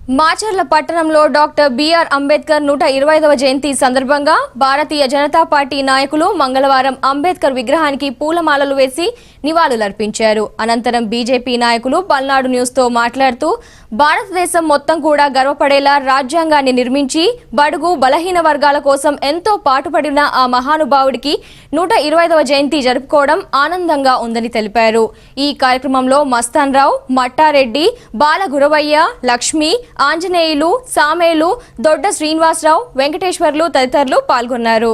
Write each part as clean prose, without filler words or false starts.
మాచర్ల పట్టణంలో doctor BR Ambedkar 125వ జయంతి సందర్భంగా Bharatiya Janata party నాయకులు మంగళవారం అంబేద్కర్ విగ్రహానికి పూలమాలలు వేసి నివాళులర్పించారు. అనంతరం బీజేపీ నాయకులు పల్నాడు న్యూస్ తో మాట్లాడుతూ భారతదేశం మొత్తం కూడా గర్వపడేలా రాజ్యాంగాన్ని నిర్మించి బడుగు బలహీన వర్గాల కోసం ఎంతో పాటుపడిన ఆ మహానుభావుడికి 125వ జయంతి జరుపుకోవడం ఆనందంగా ఉందని తెలిపారు. ఈ కార్యక్రమంలో మస్తాన్ రావు, మట్టారెడ్డి, బాలగురవయ్య, లక్ష్మి, ఆంజనేయులు, సామేలు, దొడ్డ శ్రీనివాసరావు, వెంకటేశ్వర్లు తదితరులు పాల్గొన్నారు.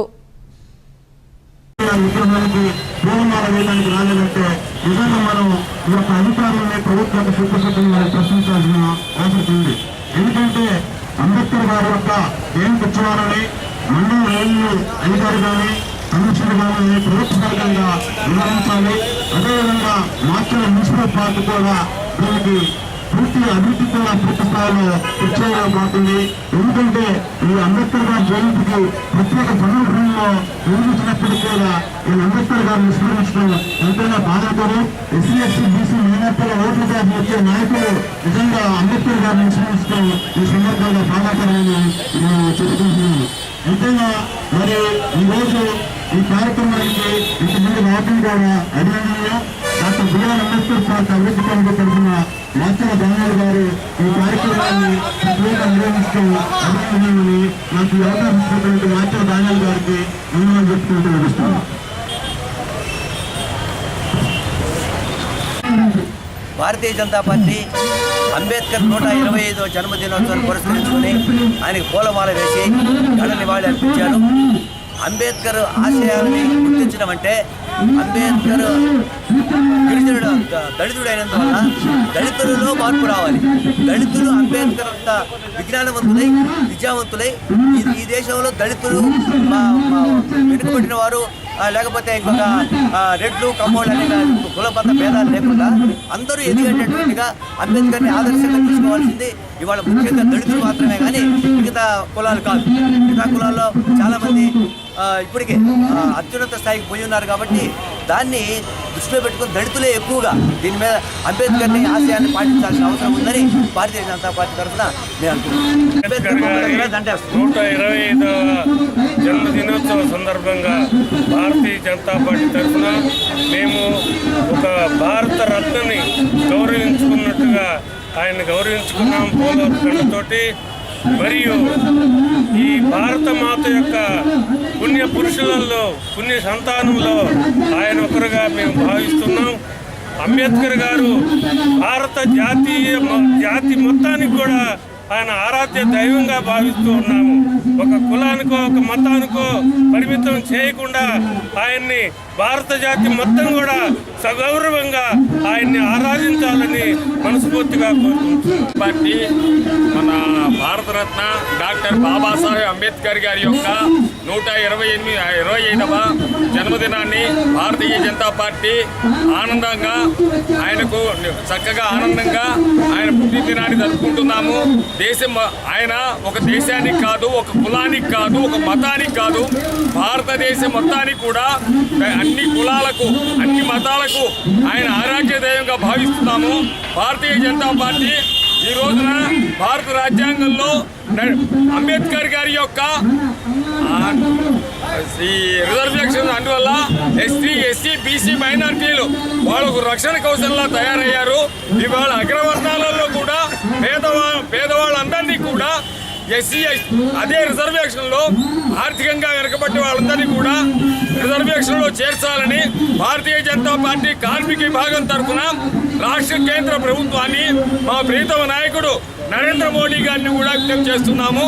ఎందుకంటే అంబేద్కర్ గారి యొక్క జయంతి ఉత్సవాలని మండల అధికారి కానీ కమిషనర్ కానీ ప్రభుత్వంగా నిర్వహించాలి. అదేవిధంగా మాచర్ల మున్సిపల్ పార్టీ కూడా దీనికి పూర్తి అభివృద్ధి కూడా పూర్తి స్థాయిలో ఉత్సవంగా ఎందుకంటే ఈ అంబేద్కర్ గారి జయంతికి ప్రత్యేక సందర్భంలో నిర్మించినప్పటికీ కూడా ఈ అంబేద్కర్ గారిని స్మరించడం ఎంతైనా బాధాకరం. ఎస్సీ ఎస్టీ బీసీ మైనార్టీల ఓట్ల కోసం వచ్చే నాయకులు నిజంగా అంబేద్కర్ గారిని స్మరించడం ఈ సందర్భంగా బాధాకరమని నేను చెప్పుకుంటున్నాను. అంతేగా మరి ఈరోజు ఈ కార్యక్రమానికి ఇంతమంది రావడం కూడా అభినందనీయం. డాక్టర్ బిఆర్ అంబేద్కర్ పార్టీ అభివృద్ధి కమిటీ తరఫున మాచర్ల దానాలు గారు ఈ కార్యక్రమాన్ని ప్రత్యేకంగా నిర్వహించడం అభినందనీయమని నాకు ఈ అవకాశం ఇచ్చినటువంటి మాచర్ల దానాలు గారికి ధన్యవాదాలు చెప్పుకుంటూ నడుస్తున్నాను. భారతీయ జనతా పార్టీ అంబేద్కర్ 125వ జన్మదినోత్సవాన్ని పురస్కరించుకుని ఆయనకు పూలమాల వేసి ఘన నివాళి అర్పించారు. అంబేద్కర్ ఆశయాలని గుర్తించడం అంటే అంబేద్కర్ గిరిజనుడు దళితుడైనందువల్ల దళితులలో మార్పు రావాలి. దళితులు అంబేద్కర్ అంత విజ్ఞానవంతులై విద్యావంతులై ఈ దేశంలో దళితులు వెనుకబడిన వారు లేకపోతే ఇంకొక రెడ్లు కమ్మోళ్ళు అనే కులబద్ధ భేదాలు లేకుండా అందరూ ఎదిగేటటువంటిగా అంబేద్కర్ని ఆదర్శంగా తీసుకోవాల్సింది ఇవాళ ముఖ్యంగా దళితులు మాత్రమే కానీ మిగతా కులాలు కాదు. మిగతా కులాల్లో చాలామంది ఇప్పటికే అత్యున్నత స్థాయికి పోయి ఉన్నారు కాబట్టి దాన్ని దృష్టిలో పెట్టుకుని దళితులే ఎక్కువగా దీని మీద అంబేద్కర్ని ఆశయాన్ని పాటించాల్సిన అవసరం ఉందని భారతీయ జనతా పార్టీ తరఫున నేను అనుకుంటున్నాను. 125వ జన్మదినోత్సవ సందర్భంగా భారతీయ జనతా పార్టీ తరఫున మేము ఒక భారత రత్నని గౌరవించుకున్నట్టుగా ఆయన గౌరవించుకున్నాం పూలదండతోటి. మరియు ఈ భారత మాత యొక్క పుణ్య పురుషులలో పుణ్య సంతానంలో ఆయన ఒకరుగా మేము భావిస్తున్నాం. అంబేద్కర్ గారు భారత జాతి మొత్తానికి కూడా ఆయన ఆరాధ్య దైవంగా భావిస్తూ ఉన్నాము. ఒక కులానికో ఒక మతానికో పరిమితం చేయకుండా ఆయన్ని భారత జాతి మొత్తం కూడా సగౌరవంగా ఆయన్ని ఆరాధించాలని మనస్ఫూర్తిగా కోరుకుంటున్నాం. పార్టీ మన భారతరత్న డాక్టర్ బాబాసాహెబ్ అంబేద్కర్ గారి యొక్క 125వ జన్మదినాన్ని భారతీయ జనతా పార్టీ ఆనందంగా ఆయనకు చక్కగా ఆనందంగా ఆయన పుట్టినదినాన్ని జరుపుకుంటున్నాము. దేశం ఆయన ఒక దేశానికి కాదు, ఒక కులానికి కాదు, ఒక మతానికి కాదు, భారతదేశం మొత్తానికి కూడా అన్ని కులాలకు అన్ని మతాలకు ఆయన ఆరాధ్య దైవంగా భావిస్తున్నాము. భారతీయ జనతా పార్టీ ఈ రోజున భారత రాజ్యాంగంలో అంబేద్కర్ గారి యొక్క ఈ రిజర్వేషన్ అందువల్ల ఎస్సీ బీసీ మైనార్టీలు వాళ్ళకు రక్షణ కౌశల్లా తయారయ్యారు. ఇవాళ అగ్రవర్ణాలలో కూడా పేదవాళ్ళందరినీ కూడా ఎస్సీ అదే రిజర్వేషన్లో ఆర్థికంగా వెనకబట్టి వాళ్ళందరినీ కూడా రిజర్వేషన్లో చేర్చాలని భారతీయ జనతా పార్టీ కార్మిక విభాగం తరఫున రాష్ట్ర కేంద్ర ప్రభుత్వాన్ని మా ప్రీతమ నాయకుడు నరేంద్ర మోడీ గారిని కూడా విజ్ఞప్తి చేస్తున్నాము.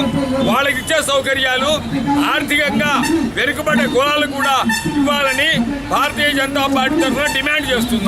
వాళ్ళకి ఇచ్చే సౌకర్యాలు ఆర్థికంగా వెనుకబడే కులాలు కూడా ఇవ్వాలని భారతీయ జనతా పార్టీ తరఫున డిమాండ్ చేస్తున్నాం.